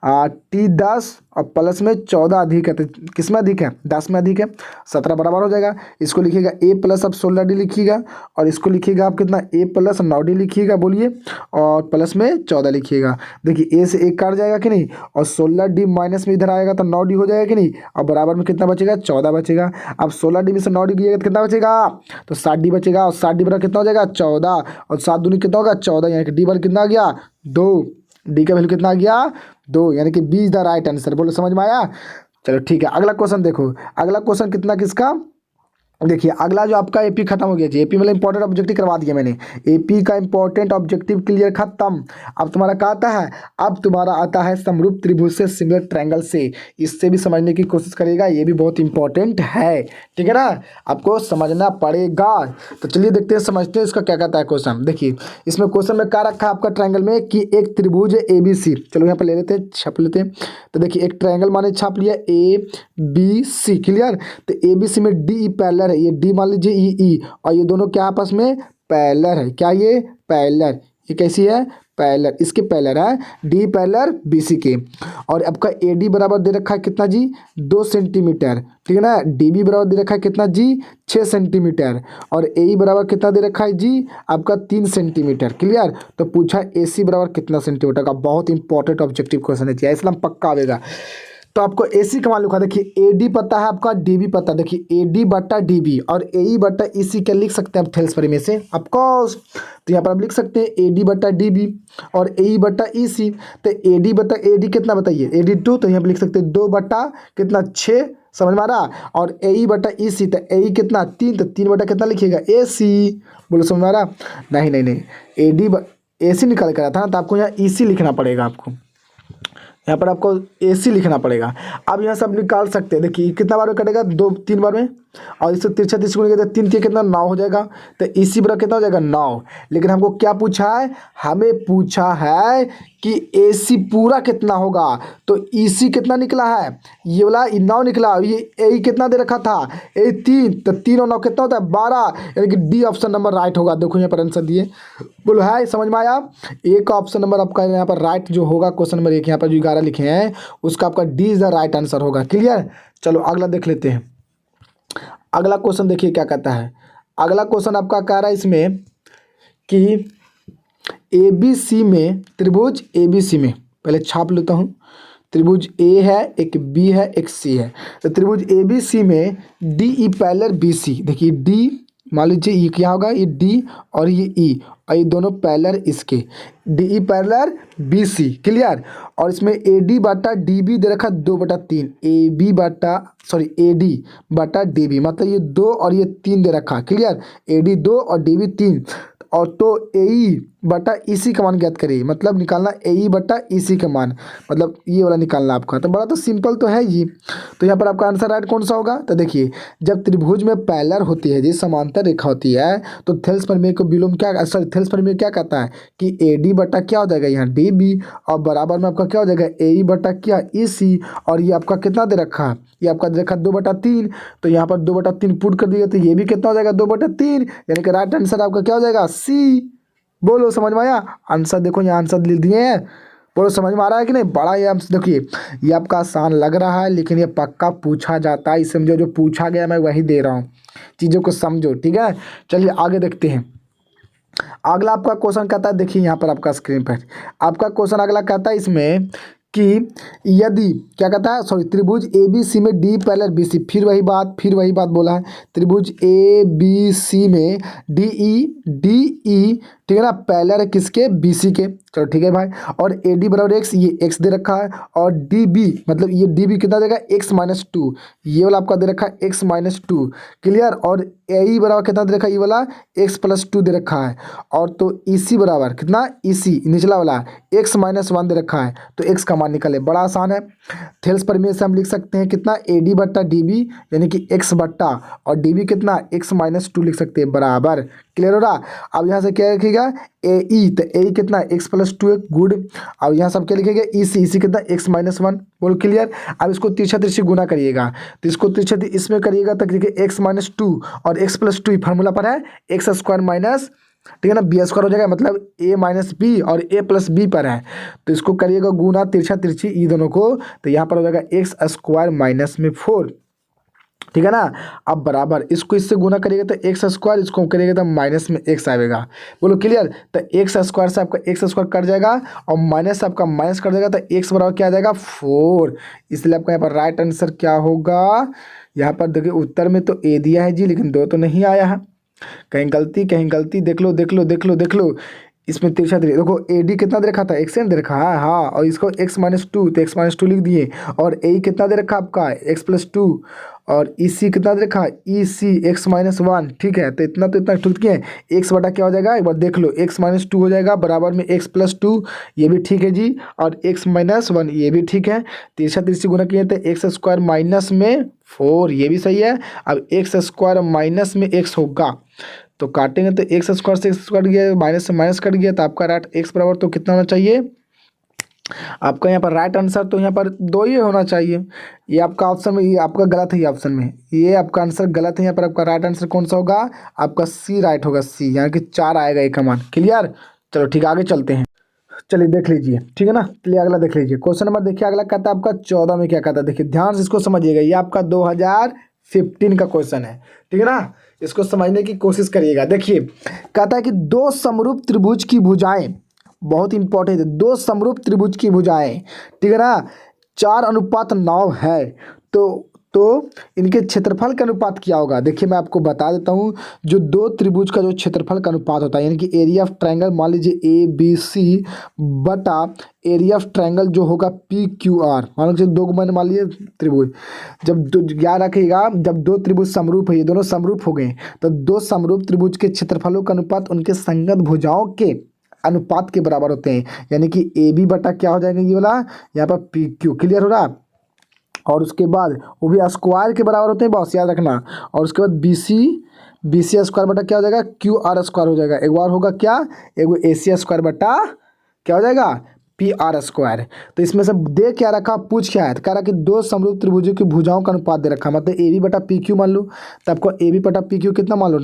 T10 और प्लस में 14 अधिक है, तो किस में अधिक है 10 में अधिक है, 17 बराबर हो जाएगा। इसको लिखिएगा A प्लस अब 16D लिखिएगा, और इसको लिखिएगा आप कितना A प्लस 9D लिखिएगा बोलिए, और प्लस में 14 लिखिएगा। देखिए A से 1 काट जाएगा कि नहीं, और 16D माइनस में इधर आएगा तो 9D हो जाएगा कि नहीं, और बराबर में कितना बचेगा 14 बचेगा। अब 16D में से 9D गिरेगा तो कितना बचेगा, तो 60D बचेगा, और 60D बराबर कितना हो जाएगा 14, और 7 दूनी कितना होगा 14, यानी कि D बराबर कितना आ गया 2, डी का वैल्यू कितना आ गया 2, यानी कि B is the right answer. बोलो समझ में आया। चलो ठीक है, अगला क्वेश्चन देखो। अगला क्वेश्चन कितना किसका, देखिए अगला जो आपका एपी खत्म हो गया जी। एपी मतलब इंपॉर्टेंट ऑब्जेक्टिव करवा दिया मैंने, एपी का इंपॉर्टेंट ऑब्जेक्टिव क्लियर खत्म। अब तुम्हारा क्या आता है, अब तुम्हारा आता है समरूप त्रिभुज से सिमिलर ट्रायंगल से। इससे भी समझने की कोशिश करिएगा, ये भी बहुत इंपॉर्टेंट है, ठीक है ना, आपको समझना पड़ेगा। तो चलिए देखते हैं, समझते हैं इसका क्या कहता है क्वेश्चन। देखिए इसमें क्वेश्चन में क्या रखा है आपका ट्रायंगल में कि एक त्रिभुज है ABC। चलो यहाँ पर ले लेते हैं, छाप लेते हैं। तो देखिए एक ट्रायंगल माने छाप लिया ABC, क्लियर। तो ABC में DE पैरेलल है, ये D मान लीजिए ई, और ये दोनों क्या आपस में पैरेलल है। क्या ये पैरेलल, ये कैसी है पैरेलल, इसके पैरेलल है D पैरेलल BC के। और आपका AD बराबर दे रखा है कितना जी 2 सेंटीमीटर, ठीक है ना। DB बराबर दे रखा है कितना जी 6 सेंटीमीटर, और AE बराबर कितना दे रखा है जी आपका 3 सेंटीमीटर, क्लियर। तो पूछा AC बराबर कितना सेंटीमीटर का, बहुत इंपॉर्टेंट ऑब्जेक्टिव क्वेश्चन है, इसलिए पक्का आएगा। तो आपको AC का मान लिखा, देखिए AD पता है आपका, DB पता है। देखिए AD बट्टा DB और AE बट्टा EC क्या लिख सकते हैं आप थेल्सफरी में से, ऑफकोर्स। तो यहाँ पर आप लिख सकते हैं AD बट्टा DB और AE बट्टा EC। तो AD बट्टा AD कितना बताइए, AD 2, तो यहाँ पर लिख सकते हैं 2 बट्टा कितना 6, समझ में आ रहा। और AE बट्टा EC, तो AE कितना 3, तो 3 बट्टा कितना लिखिएगा AC। बोलो समझ में आ रहा। नहीं AD AC निकाल कर रहा था ना, तो आपको यहाँ EC लिखना पड़ेगा, आपको यहाँ पर आपको AC लिखना पड़ेगा। अब यहाँ सब निकाल सकते हैं। देखिए कितना बार में कटेगा 2-3 बार में, और इससे तिरछा तिरछा गुणा किया तो 3 कितना 9 हो जाएगा। तो इसी बराबर कितना हो जाएगा 9। लेकिन हमको क्या पूछा है, हमें पूछा है कि AC पूरा कितना होगा। तो EC कितना निकला है, ये वाला 9 निकला। ये A कितना दे रखा था, A 3, तो 3 और 9 कितना होता है 12, यानी कि डी ऑप्शन नंबर राइट होगा। देखो यहाँ पर आंसर दिए, बोलो है समझ में आया। एक ऑप्शन नंबर आपका यहाँ पर राइट जो होगा, क्वेश्चन नंबर 1 यहाँ पर जो 11 लिखे हैं उसका आपका D is the right answer होगा। क्लियर। चलो अगला देख लेते हैं। अगला क्वेश्चन देखिए क्या कहता है। अगला क्वेश्चन आपका कह रहा है इसमें कि ABC में, त्रिभुज ABC में, पहले छाप लेता हूँ। त्रिभुज A है, एक B है, एक C है। तो त्रिभुज ABC में DE पैरेलल BC, देखिए D मान लीजिए ये क्या होगा, ये D और ये E, और ये दोनों पैरेलल इसके, DE पैरेलल BC। क्लियर। और इसमें AD बटा DB दे रखा 2/3, AD बटा DB, मतलब ये 2 और ये 3 दे रखा। क्लियर। AD 2 और DB 3। और तो AE बटा EC का मान ज्ञात करिए, मतलब निकालना AE बटा EC का मान, मतलब ये वाला निकालना आपका। तो बड़ा तो सिंपल तो है ये। तो यहाँ पर आपका आंसर राइट कौन सा होगा, तो देखिए जब त्रिभुज में पैरेलल होती है, जिस समांतर रेखा होती है, तो थेल्स प्रमेय को विलोम क्या, सॉरी थेल्स प्रमेय क्या कहता है कि AD बटा क्या हो जाएगा यहाँ DB, और बराबर में आपका क्या हो जाएगा AE बटा क्या EC, और ये आपका कितना दे रखा है, ये आपका दे रखा 2/3। तो यहाँ पर 2/3 पुट कर दिया तो ये भी कितना हो जाएगा 2/3, यानी कि राइट आंसर आपका क्या हो जाएगा C। बोलो समझ में आया। आंसर देखो यहाँ आंसर लिख दिए हैं, बोलो समझ में आ रहा है कि नहीं। बड़ा ये आंसर देखिए, ये आपका आसान लग रहा है लेकिन ये पक्का पूछा जाता है, इससे जो पूछा गया मैं वही दे रहा हूँ, चीज़ों को समझो। ठीक है, चलिए आगे देखते हैं। अगला आपका क्वेश्चन कहता है, देखिए यहाँ पर आपका स्क्रीन पर आपका क्वेश्चन अगला कहता है इसमें कि यदि क्या कहता है, सॉरी त्रिभुज ABC में D पैरेलल BC, फिर वही बात बोला है। त्रिभुज ABC में DE ठीक है ना, पैरेलल है किसके, BC के। चलो ठीक है भाई। और AD बराबर x, ये x दे रखा है, और DB मतलब ये DB कितना देगा x-2, ये वाला आपका दे रखा है x-2। क्लियर। और AE बराबर कितना दे रखा है, ये वाला x+2 दे रखा है। और तो EC बराबर कितना, EC निचला वाला x-1 दे रखा है। तो x का मान निकाले, बड़ा आसान है। थेल्स प्रमेय से हम लिख सकते हैं कितना AD बट्टा DB, यानी कि x बट्टा, और DB कितना x-2 लिख सकते हैं बराबर। क्लियर हो रहा। अब यहाँ से क्या लिखेगा AE, तो AE कितना x+2 गुड। अब यहाँ सब क्या लिखेगा EC कितना x-1। बोलो क्लियर। अब इसको तिरछा तिरछी गुना करिएगा, तो इसको तिरछा इसमें करिएगा तो देखिए x-2 और x+2 फार्मूला पर है x² माइनस, ठीक है ना, B² हो जाएगा, मतलब A-B और A+B पर है। तो इसको करिएगा गुना तिरछा तिरछी ये दोनों को, तो यहाँ पर हो जाएगा x² - 4, ठीक है ना। अब बराबर इसको इससे गुना करिएगा तो x², इसको करिएगा तो माइनस में x आएगा। बोलो क्लियर। तो x² से आपका x² कट जाएगा और माइनस से आपका माइनस कट जाएगा, तो x बराबर क्या आ जाएगा 4। इसलिए आपका यहाँ पर राइट आंसर क्या होगा, यहाँ पर देखिए उत्तर में तो A दिया है जी, लेकिन 2 तो नहीं आया है, कहीं गलती देख लो। इसमें तिरछा देखो AD कितना दे रखा था, x दे रखा है, हाँ, और इसको x-2 तो x-2 लिख दिए। और AE कितना दे रखा आपका x+2, और EC कितना दे रखा EC x-1, ठीक है। तो इतना ठीक किए, x बटा क्या हो जाएगा एक बार देख लो, x-2 हो जाएगा बराबर में x+2, ये भी ठीक है जी, और x-1 ये भी ठीक है। तिरछा तिरछी गुना किए तो x² - 4 ये भी सही है। अब x² माइनस में x होगा तो काटेंगे तो x² से x कट गया, माइनस से माइनस कट गया, तो आपका राइट x बराबर तो कितना होना चाहिए आपका यहाँ पर राइट आंसर, तो यहाँ पर 2 ही होना चाहिए। ये आपका ऑप्शन में, ये आपका गलत है, ये ऑप्शन में ये आपका आंसर गलत है। यहाँ पर आपका राइट आंसर कौन सा होगा, आपका C राइट होगा, C, यहाँ कि 4 आएगा एक का मान। क्लियर। चलो ठीक है आगे चलते हैं, चलिए देख लीजिए, ठीक है ना। चलिए अगला देख लीजिए, क्वेश्चन नंबर देखिए अगला कहता है आपका 14 में क्या कहता है, देखिए ध्यान से इसको समझिएगा। ये आपका 2015 का क्वेश्चन है, ठीक है ना, इसको समझने की कोशिश करिएगा। देखिए कहता है कि 2 समरूप त्रिभुज की भुजाएं, बहुत इंपॉर्टेंट है, 2 समरूप त्रिभुज की भुजाएं, ठीक है ना, 4:9 है, तो इनके क्षेत्रफल का अनुपात क्या होगा। देखिए मैं आपको बता देता हूँ, जो 2 त्रिभुज का जो क्षेत्रफल का अनुपात होता है, यानी कि एरिया ऑफ ट्रायंगल मान लीजिए ABC बटा एरिया ऑफ ट्रायंगल जो होगा PQR, मान लीजिए 2 मैंने मान लिए त्रिभुज, जब याद रखिएगा जब 2 त्रिभुज समरूप है, ये दोनों समरूप हो गए, तो 2 समरूप त्रिभुज के क्षेत्रफलों का अनुपात उनके संगत भुजाओं के अनुपात के बराबर होते हैं, यानी कि AB बटा क्या हो जाएगा ये वाला यहाँ पर PQ। क्लियर हो रहा। और उसके बाद वो भी स्क्वायर के बराबर होते हैं बॉस, याद रखना। और उसके बाद बी सी स्क्वायर बटा क्या हो जाएगा, क्यू आर स्क्वायर हो जाएगा। एक बार होगा क्या, एक ए सी स्क्वायर बटा क्या हो जाएगा, पी आर स्क्वायर। तो इसमें से दे क्या रखा, पूछ क्या है, तो कह रहा कि दो समरूप त्रिभुजों की भुजाओं का अनुपात दे रखा, मतलब ए बी बटा पी क्यू मान लो। तो आपको ए बी बटा पी क्यू कितना मान लो,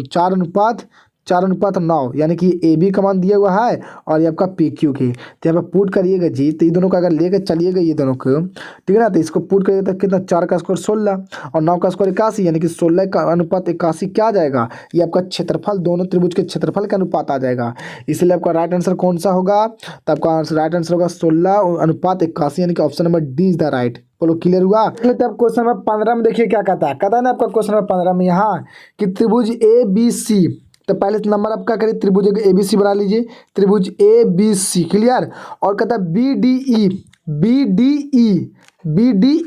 4:9, यानी कि ए बी का मान दिया हुआ है और ये आपका पी क्यू की। तो यहाँ पर पुट करिएगा जी, तो ये दोनों का अगर लेकर चलिएगा ये दोनों को, ठीक है ना, तो इसको पुट करिएगा तो कितना, 4 का स्क्वायर 16 और 9 का स्क्वायर 81, यानी कि 16 का अनुपात 81 क्या आ जाएगा, ये आपका क्षेत्रफल, दोनों त्रिभुज के क्षेत्रफल का अनुपात आ जाएगा। इसलिए आपका राइट आंसर कौन सा होगा, तो आपका राइट आंसर होगा 16:81, यानी कि option number D is the right. बोलो क्लियर हुआ। अब क्वेश्चन नंबर 15 में देखिए क्या कहता है ना आपका क्वेश्चन नंबर 15 में यहाँ कि त्रिभुज ए बी सी, तो पहले नंबर आप क्या करिए, त्रिभुज ए बी सी बना लीजिए, त्रिभुज ए बी सी क्लियर। और कहता है बी डी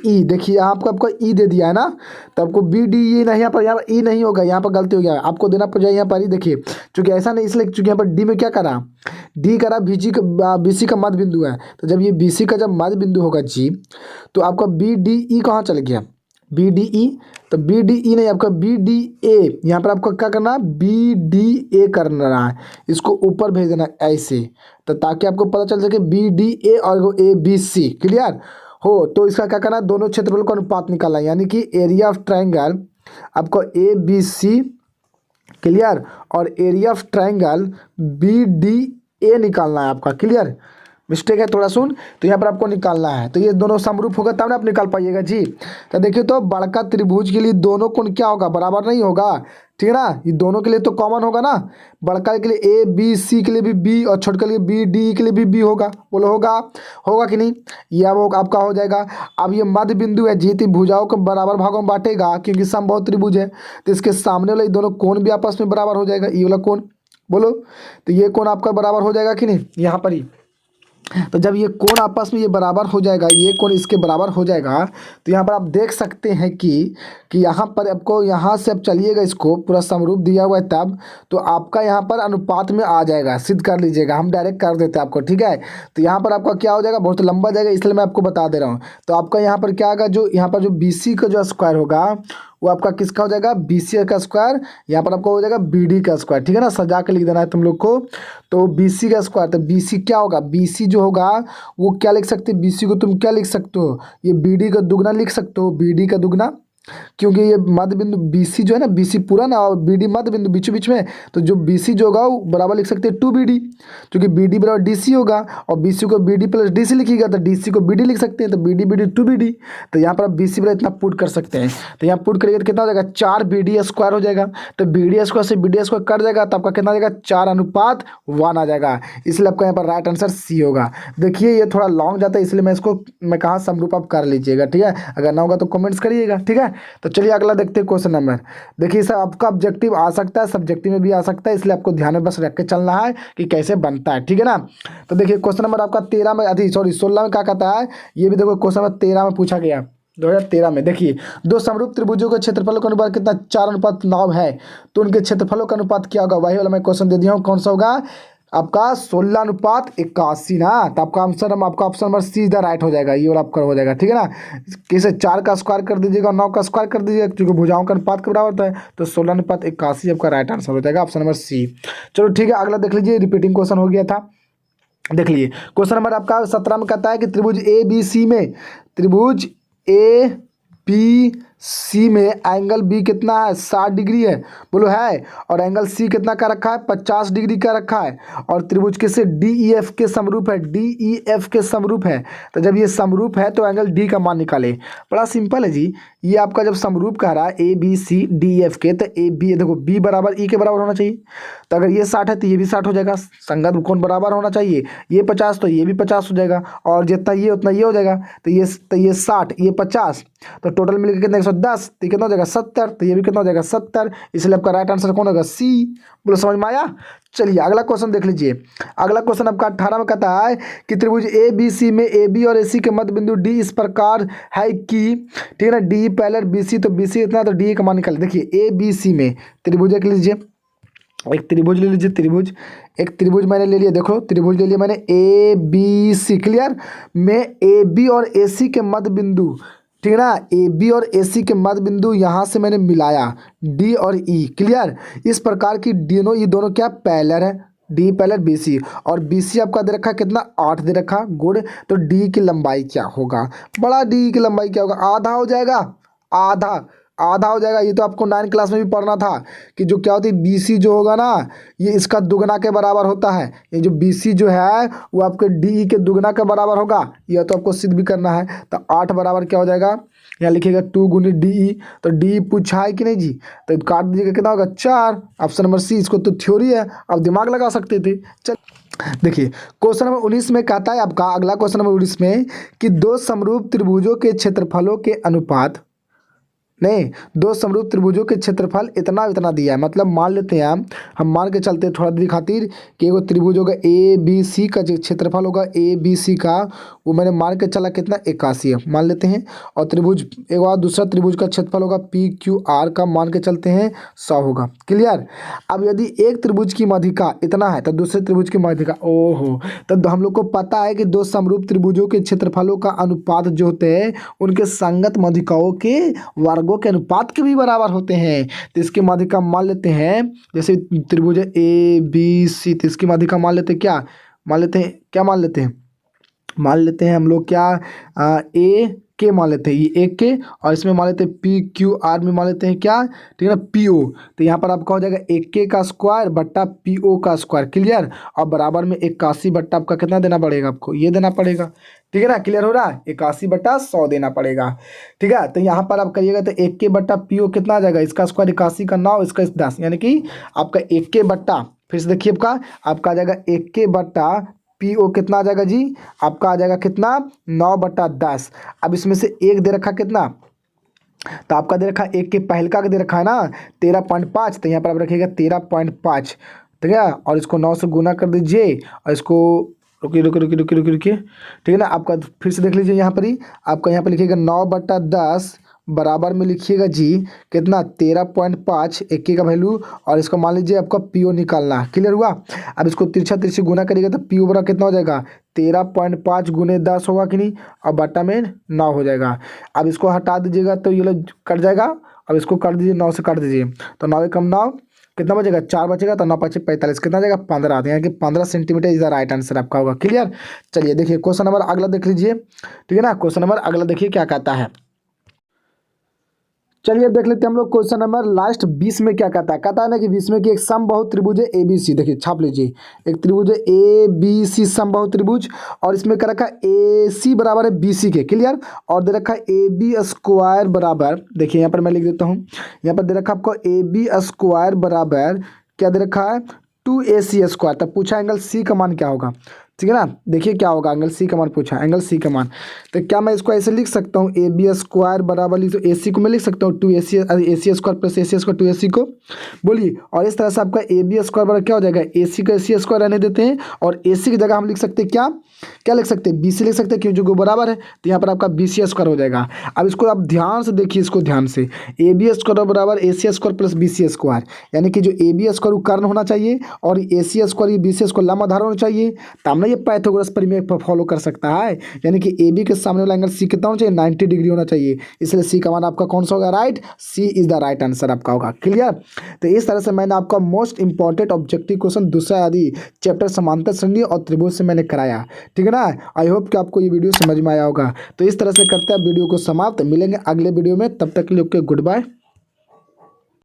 ई, देखिए यहाँ आपको ई दे दिया है ना, तो आपको बी डी ई नहीं, यहाँ पर ई नहीं होगा, यहाँ पर गलती हो गया, आपको देना पड़ जाए यहाँ पर ही। देखिए चूंकि ऐसा नहीं, इसलिए चूंकि यहाँ पर डी में क्या करा, डी करा बी सी का मध्य बिंदु है, तो जब ये बी सी का जब मध्य बिंदु होगा जी, तो आपका बी डी ई कहाँ चल गया, बी डी ई, तो बी डी ई नहीं, आपका बी डी ए, यहाँ पर आपको क्या करना है, बी डी ए करना है, इसको ऊपर भेज देना ऐसे, तो ताकि आपको पता चल सके बी डी ए और ए बी सी क्लियर हो। तो इसका क्या करना है, दोनों क्षेत्रफल का अनुपात निकालना है, यानी कि एरिया ऑफ ट्राइंगल आपको ए बी सी क्लियर और area of triangle B D A निकालना है आपका क्लियर। मिस्टेक है थोड़ा सुन, तो यहाँ पर आपको निकालना है, तो ये दोनों समरूप होगा तब ना आप निकाल पाइएगा जी। तो देखिए तो बड़का त्रिभुज के लिए दोनों कोण क्या होगा, बराबर नहीं होगा, ठीक है ना, ये दोनों के लिए तो कॉमन होगा ना, बड़का के लिए ए बी सी के लिए भी बी और छोटे के लिए बी डी के लिए भी बी होगा, बोलो होगा कि नहीं, ये अब आपका हो जाएगा। अब ये मध्य बिंदु है जी, तो भुजाओं को बराबर भागों में बांटेगा क्योंकि समबाहु त्रिभुज है, तो इसके सामने वाले दोनों कोण भी आपस में बराबर हो जाएगा, ये वाला कोण बोलो, तो ये कोण आपका बराबर हो जाएगा कि नहीं यहाँ पर ही। तो जब ये कोण आपस में ये बराबर हो जाएगा, ये कोण इसके बराबर हो जाएगा, तो यहाँ पर आप देख सकते हैं कि यहाँ पर आपको यहाँ से अब चलिएगा, इसको पूरा समरूप दिया हुआ है तब, तो आपका यहाँ पर अनुपात में आ जाएगा, सिद्ध कर लीजिएगा, हम डायरेक्ट कर देते हैं आपको, ठीक है। तो यहाँ पर आपका क्या हो जाएगा, बहुत लंबा जाएगा, इसलिए मैं आपको बता दे रहा हूँ। तो आपका यहाँ पर क्या आएगा, जो यहाँ पर जो बी सी का जो स्क्वायर होगा वो आपका किसका हो जाएगा, बी सी का स्क्वायर, यहाँ पर आपको हो जाएगा बी डी का स्क्वायर, ठीक है ना, सजा के लिख देना है तुम लोग को। तो बी सी का स्क्वायर, तो बी सी क्या होगा, बी सी जो होगा वो क्या लिख सकते हैं, बी सी को तुम क्या लिख सकते हो, ये बी डी का दुगना लिख सकते हो, बी डी का दुगना, क्योंकि ये मध्य बिंदु बी सी जो है ना, बी सी पूरा ना और बी डी मध्य बिंदु बीचों बीच में, तो जो बी सी जो होगा वो बराबर लिख सकते हैं 2BD, क्योंकि बी डी बराबर डी सी होगा और बी सी को B D plus D C लिखिएगा, तो डी सी को बी डी लिख सकते हैं, तो बी डी 2BD। तो यहाँ पर आप बी सी बराबर इतना पुट कर सकते हैं, तो यहाँ पुट करिएगा तो कितना हो जाएगा, 4BD स्क्वायर हो जाएगा, तो BD स्क्वायर से BD स्क्वायर कट जाएगा, तो आपका कितना आ जाएगा, 4:1 आ जाएगा, इसलिए आपका यहाँ पर राइट आंसर सी होगा। देखिए ये थोड़ा लॉन्ग जाता है, इसलिए मैं कहा समरूप आप कर लीजिएगा, ठीक है, अगर ना होगा तो कमेंट्स करिएगा, ठीक है। तो चलिए अगला देखते हैं क्वेश्चन नंबर। देखिए सर आपका ऑब्जेक्टिव आ सकता है, सब्जेक्टिव में भी आ सकता है, इसलिए आपको ध्यान में बस रख के चलना है कि कैसे बनता है, ठीक है ना। तो देखिए क्वेश्चन नंबर आपका 13 में 16 में क्या कहता है, ये भी देखो क्वेश्चन नंबर 13 में पूछा गया 2013 में। देखिए दो समरूप त्रिभुजों के क्षेत्रफलों का अनुपात कितना, 4:9 है, तो उनके क्षेत्रफलों का अनुपात क्या होगा, वही वाला मैं क्वेश्चन दे दिया हूँ, कौन सा होगा आपका 16:81 ना। तो आपका आंसर आपका option number see the right हो जाएगा, ये वाला आपका हो जाएगा, ठीक है ना। किसे 4 का स्क्वायर कर दीजिएगा, 9 का स्क्वायर कर दीजिएगा, क्योंकि भुजाओं का अनुपात के बराबर होता है, तो 16:81 आपका राइट आंसर हो जाएगा, ऑप्शन नंबर सी। चलो ठीक है अगला देख लीजिए, रिपीटिंग क्वेश्चन हो गया था, देख लीजिए क्वेश्चन नंबर आपका 17 में कहता है कि त्रिभुज ए बी सी में, त्रिभुज ए बी सी में एंगल बी कितना है, 60 डिग्री है, बोलो है, और एंगल सी कितना का रखा है, 50 डिग्री का रखा है, और त्रिभुज किससे, डी ई एफ के समरूप है, डी ई एफ के समरूप है। तो जब ये समरूप है तो एंगल डी का मान निकाले, बड़ा सिंपल है जी। ये आपका जब समरूप कह रहा है A B C D F के, तो ए बी देखो बी बराबर ई के बराबर होना चाहिए, तो अगर ये 60 है तो ये भी 60 हो जाएगा, संगत कोण बराबर होना चाहिए, ये 50 तो ये भी 50 हो जाएगा, और जितना ये उतना ये हो जाएगा, तो ये 60 ये 50, तो टोटल मिलकर कितना 110, तो कितना हो जाएगा 70, तो ये भी कितना हो जाएगा 70, इसलिए आपका राइट आंसर कौन होगा, सी। बोलो समझ में आया। चलिए अगला क्वेश्चन देख लीजिए, अगला क्वेश्चन आपका 18 में कहता है कि त्रिभुज ए बी सी में ए बी और ए सी के मध्य बिंदु डी इस प्रकार है कि, ठीक है ना, डी पहले बी सी, तो बी सी इतना, तो डी का मान निकाले। देखिए ए बी सी में त्रिभुज एक लीजिए, एक त्रिभुज ले लीजिए, त्रिभुज एक त्रिभुज मैंने ले लिया, देखो त्रिभुज ले लिया मैंने ए बी सी क्लियर, में ए बी और ए सी के मध्य बिंदु ठीक है ना, ए बी और ए सी के मध्य बिंदु यहाँ से मैंने मिलाया डी और ई, क्लियर। इस प्रकार की ये दोनों क्या पैरेलल है, डी पैरेलल बी सी, और बी सी आपका दे रखा कितना 8 दे रखा, गुड। तो डी की लंबाई क्या होगा, बड़ा डी की लंबाई क्या होगा, आधा हो जाएगा, आधा आधा हो जाएगा। ये तो आपको 9 क्लास में भी पढ़ना था कि जो क्या होती है बी सी जो होगा ना ये इसका दुगना के बराबर होता है। ये जो बी सी जो है वो आपके डी के दुगना के बराबर होगा, यह तो आपको सिद्ध भी करना है। तो 8 बराबर क्या हो जाएगा, यहाँ लिखिएगा 2 गुनी डी ई, तो डी पूछा है कि नहीं जी, तो काट दीजिएगा कितना होगा 4, ऑप्शन नंबर सी। इसको तो थ्योरी है, अब दिमाग लगा सकते थे। चल देखिए क्वेश्चन नंबर 19 में कहता है आपका, अगला क्वेश्चन नंबर 19 में कि दो समरूप त्रिभुजों के क्षेत्रफलों के अनुपात, नहीं, दो समरूप त्रिभुजों के क्षेत्रफल इतना इतना दिया है। मतलब मान लेते हैं हम मान के चलते हैं थोड़ा देर खातिर कि एगो त्रिभुज होगा ए बी सी का, जो क्षेत्रफल होगा ए बी सी का वो मैंने मान के चला कितना 81 है मान लेते हैं। और त्रिभुज एक बार दूसरा त्रिभुज का क्षेत्रफल होगा पी क्यू आर का, मान के चलते हैं 100 होगा, क्लियर। अब यदि एक त्रिभुज की माध्यिका इतना है तो दूसरे त्रिभुज की माध्यिका, ओहो, तब हम लोग को पता है कि दो समरूप त्रिभुजों के क्षेत्रफलों का अनुपात जो होते हैं उनके संगत माध्यिकाओं के वर्गों के अनुपात के भी बराबर होते हैं। तो इसकी माध्यिका मान लेते हैं, जैसे त्रिभुज ए बी सी, तो इसकी माध्यिका मान लेते हैं क्या, मान लेते हैं क्या, मान लेते हैं, मान लेते हैं हम लोग क्या, ए के मान लेते हैं, ये एक के, और इसमें मान लेते हैं पी क्यू आर में मान लेते हैं क्या, ठीक है ना, पी ओ। तो यहाँ पर आपका हो जाएगा 1 का स्क्वायर बट्टा पी ओ का स्क्वायर, क्लियर। और बराबर में 81 बट्टा आपका कितना देना पड़ेगा, आपको ये देना पड़ेगा, ठीक है ना, क्लियर हो रहा है, 81 बट्टा 100 देना पड़ेगा, ठीक है। तो यहाँ पर आप करिएगा तो 1 के बट्टा पी ओ कितना आ जाएगा, इसका स्क्वायर 81 का 9, इसका 10, यानी कि आपका 1 के बट्टा, फिर से देखिए आपका आ जाएगा 1 के बट्टा पी ओ कितना आ जाएगा जी, आपका आ जाएगा कितना 9/10। अब इसमें से एक दे रखा कितना, तो आपका दे रखा एक के पहल का दे रखा है ना 13.5, तो यहाँ पर आप रखिएगा 13.5, ठीक है। और इसको 9 से गुना कर दीजिए, और इसको रुकिए रुकिए रुकिए रुकिए रुकिए रुकिए, ठीक है ना। आपका फिर से देख लीजिए यहाँ पर ही, आपका यहाँ पर लिखिएगा 9/10 बराबर में लिखिएगा जी कितना 13.5, 1 का वैल्यू, और इसको मान लीजिए आपका पी ओ निकालना, क्लियर हुआ। अब इसको तिरछा तिरछी गुना करिएगा तो पी ओ बराबर कितना हो जाएगा 13.5 गुने 10 होगा कि नहीं, और बट्टा में 9 हो जाएगा। अब इसको हटा दीजिएगा तो ये लोग कट जाएगा। अब इसको काट दीजिए, 9 से काट दीजिए, तो 9 कम 9 कितना बचेगा 4 बचेगा, तो 9 5 45 कितना जाएगा 15, यानी कि 15 centimetre is the right answer आपका होगा, क्लियर। चलिए देखिए क्वेश्चन नंबर अगला देख लीजिए, ठीक है ना। क्वेश्चन नंबर अगला देखिए क्या कहता है, चलिए अब देख लेते हैं हम लोग क्वेश्चन नंबर लास्ट 20 में क्या कहता है ना कि 20 में कि एक समबाहु त्रिभुज है ए बी सी, देखिए छाप लीजिए, एक त्रिभुज है ए बी सी समबाहु त्रिभुज, और इसमें क्या रखा है ए सी बराबर है बी सी के, क्लियर। और दे रखा है ए बी स्क्वायर बराबर, देखिए यहाँ पर मैं लिख देता हूँ, यहाँ पर दे रखा आपको ए बी स्क्वायर बराबर क्या दे रखा है 2AC स्क्वायर। तब पूछा एंगल सी का मान क्या होगा, ठीक है ना। देखिए क्या होगा, एंगल सी का मान पूछा, एंगल सी का मान। तो क्या मैं इसको ऐसे लिख सकता हूँ ए बी स्क्वायर बराबर लिख, तो ए सी को मैं लिख सकता हूँ 2AC square plus AC square 2AC को, बोलिए। और इस तरह से आपका ए बी स्क्वायर बराबर क्या हो जाएगा, AC को AC स्क्वायर रहने देते हैं, और AC की जगह हम लिख सकते हैं क्या, क्या लिख सकते हैं BC लिख सकते हैं, क्योंकि जो बराबर है, तो यहाँ पर आपका BC स्क्वायर हो जाएगा। अब इसको आप ध्यान से देखिए, इसको ध्यान से, ए बी स्क्वायर बराबर AC square plus BC square, यानी कि जो ए बी स्क्वायर कर्ण होना चाहिए और AC स्क्वायर ये BC स्क्वायर लंब आधार होना चाहिए, तब ना ये पाइथागोरस प्रमेय फॉलो कर सकता है। यानी कि ए बी के सामने वाला एंगल सी कितना होना चाहिए 90 डिग्री होना चाहिए, इसलिए सी का मान आपका कौन सा होगा, right, C is the right answer आपका होगा, क्लियर। तो इस तरह से मैंने आपका मोस्ट इंपॉर्टेंट ऑब्जेक्टिव क्वेश्चन दूसरा आदि चैप्टर समांतर श्रेणी और त्रिभुज से मैंने कराया, ठीक है ना। आई होप कि आपको ये वीडियो समझ में आया होगा। तो इस तरह से करते हैं वीडियो को समाप्त, मिलेंगे अगले वीडियो में, तब तक के लिए ओके, गुड बाय।